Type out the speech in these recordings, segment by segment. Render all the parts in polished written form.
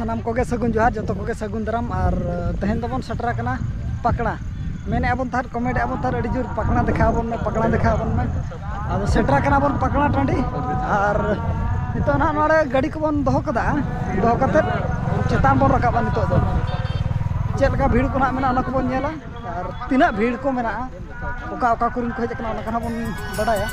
सानाम कोगे सगुन जोहार जो कोगे सगुन दाराम और तेहन दबन सटरा कना पकड़ा मेने अबन थार कमेडी अबन थार अड़ी जोर पकड़ा देखाबन में अब सेटरा कना बन पकड़ा टांडी और नितो ना नोडे गाड़ी को बन दोहो कते चेतान बन रकाबा नितो दो चेद लका भीड़ को ना मेना ओना को बन नेला और तिना भीड़ को मेना ओका ओका कुरिन को हेज कना ओना कना बन बडाया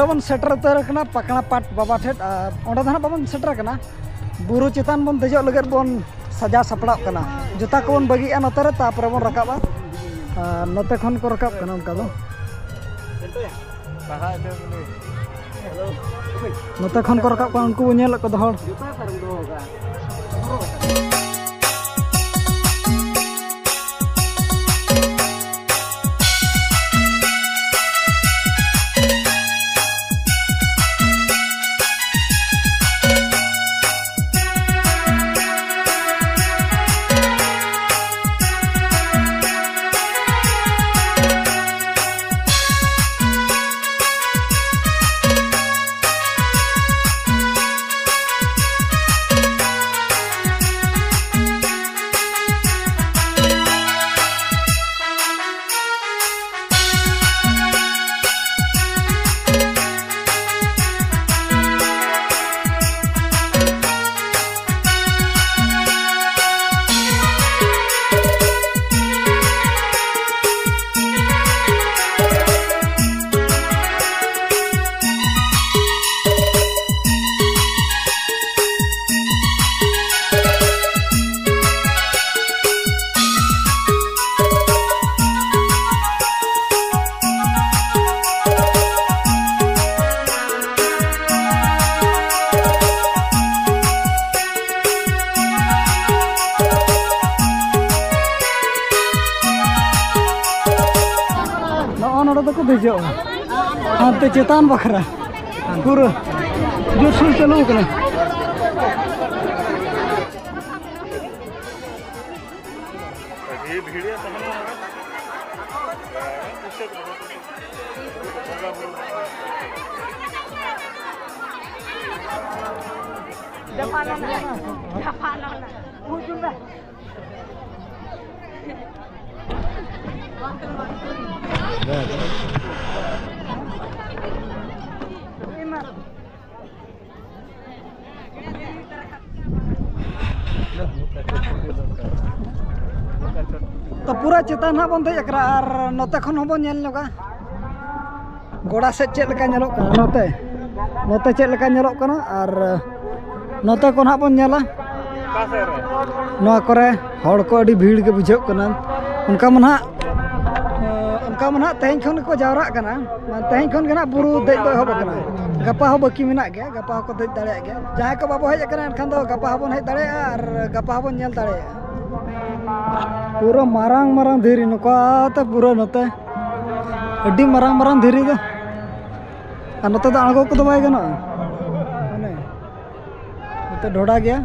बन सेटर उतर कना पकड़ा पाट बाबा ठेट ओंडे दना बन सेटर कना बुरु चितान बन देजो लगेर बन सजा सपड़ा कना जुता को बन बगी नोते तापर बन रकाबा नोते खन को रकाब कना उनका दो नोते खन को रकाब कना उनको नेल को दहड़ देजो हाथ चेतान बखरा पूरा जोरसोर चलू कना तो पूरा चेतान हाँ बन देजरा और नोते खन हबन नेल नोगा गोड़ा से चेद लेका नेलोग कना नोते चेद लेका नेलोग कना और नोते को हाँ बन नेला नोआ करे हड़ को अड़ी भीड़ के बुझाव कना उनका मन हाँ तेहन खन को जावरा कना तेहन खन गना बुरु देज दो एहब कना गपा हो बाकी मेना गया गपा को देज दाड़े गया जहाँ को बाबो हेज कना एनखान दो गपा हबन हेज दाड़े और गपा हबन नेल दाड़े पूरा मारांग मारांग धीरी नुकाते पूरा नोते अड्डी मारांग मारांग धीरी दो नोते दो आगो को बाय गना तो ढोड़ा गया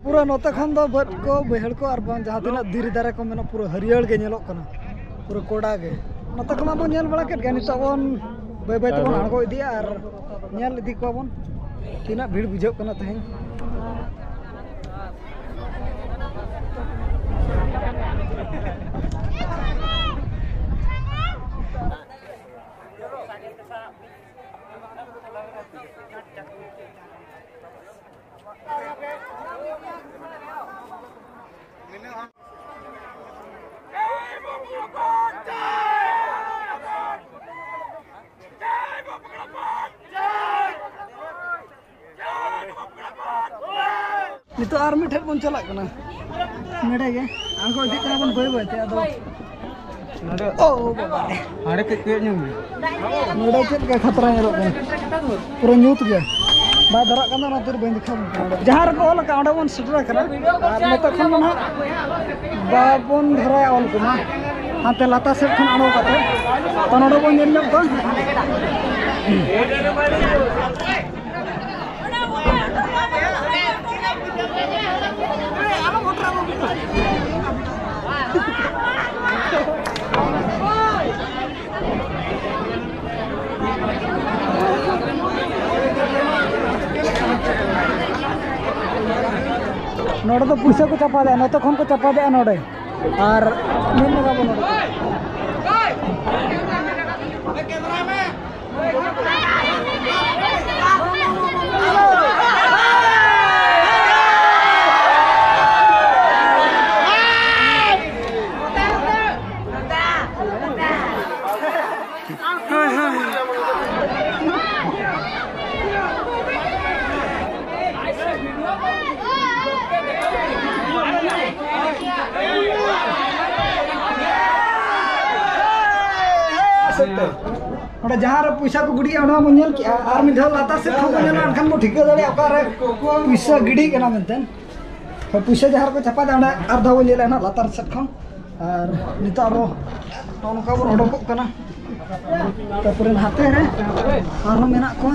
पूरा नोते खन दो बद को बहड़ को और जहाँ तीना धीरे दारे को मेना पूरा हरियर गे नेलोग कना पूरा कोड़ा गे नोते को माबो नेल बड़ा केट गे नितो बन बाय बाय तबन आगो इदिया और नेल इदि को बन तीना भीड़ बुझाव कना तहें नितो आर मिठे बन चला कना मेडे गे आंको इदि कना बन बाय बाय ते आदो ओ बाबा आड़े के न्यूम मेडे चेत के खतरा हेरो पूरा न्यूत गे बा धरा कना ना तेर बन दिखा जहार को ओल का ओडा बन सटरा कना आर नतो खन ना बाबन धरा ओल कना हाते लाता सेट खन आनो काते तनोडो बन नेल को नोड़े तो पैसा को चपा दे नोते खन को चपा दे नोड़े और मिल लगा बो नोड़े जहाँ पैसा को गुड़ी मनल के और मिधा लाता से खान बो ठिका दाड़े पैसा गिड़ी मनते पैसा जहाँ को छापा दाड़ा और धाव बन लातार सेट खन और नित अब नौका बन उडोकना तापर हाथे और मेना को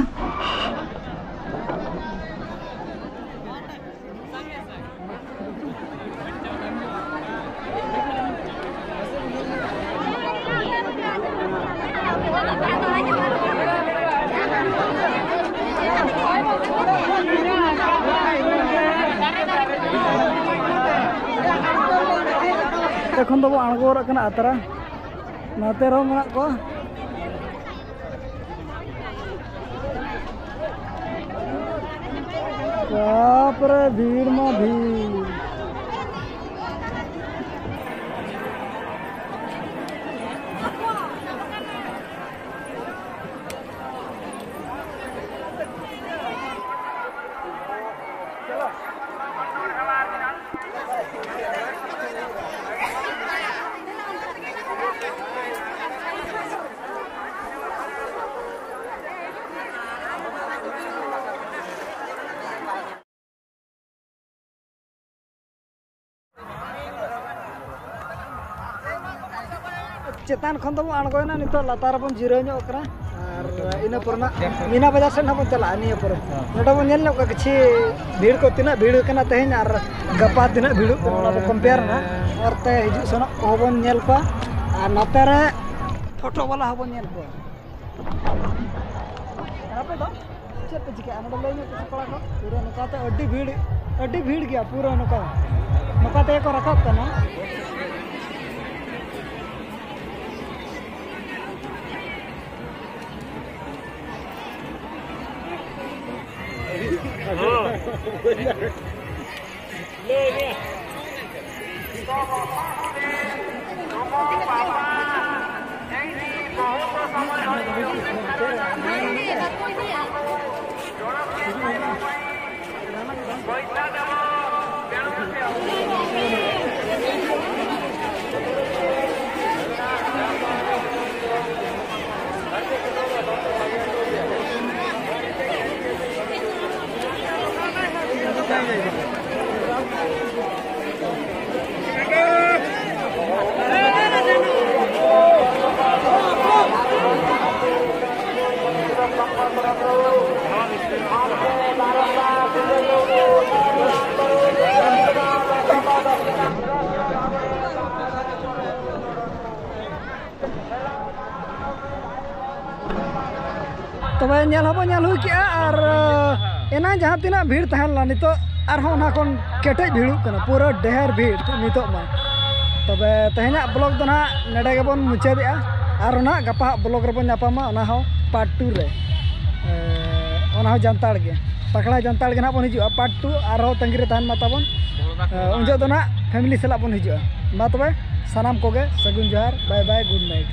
এখন তো আড়গো রাখনা আতরা নাতে রং মেনা को बाप रे भीड़ में भीड़ चेतान खन तो आड़गोना नित लातार बन जिरो और इन मीना बाजार से बन चला निये पर नोडे बन नेल किसी भीड़ को तीना भीड़ कना तेहेन और गपा तीना भीड़ कंपेयर ना और ते हिजु सनो बन नेल को और नते रे फोटो वाला बन नेल को आपे दो चेत पे चिका नोडे लई में कुछ पड़ा को पूरा नकाते अड्डी भीड़ गया पूरा नकाते को रखब कना तबे nyal habo nyal hui kia ar ena jahan tina bhir tahan la nito arhon na kon ketej bhiruk kana pura deher bhir nito ma तबे तेहना ब्लॉग तो ना नेडे गेबन मुचादिया और ना गपा ब्लॉग रेबन नापामा ओना हो पार्ट 2 रे ओना हो जानताड़ गे पकड़ा जानताड़ गे ना बन हिजुआ पार्ट 2 और हो तंगी रे तान माताबन उनजो तो ना फैमिली सला बन हिजुआ मा तबे सनाम कोगे सगुन जोहार बाय बाय गुड नाइट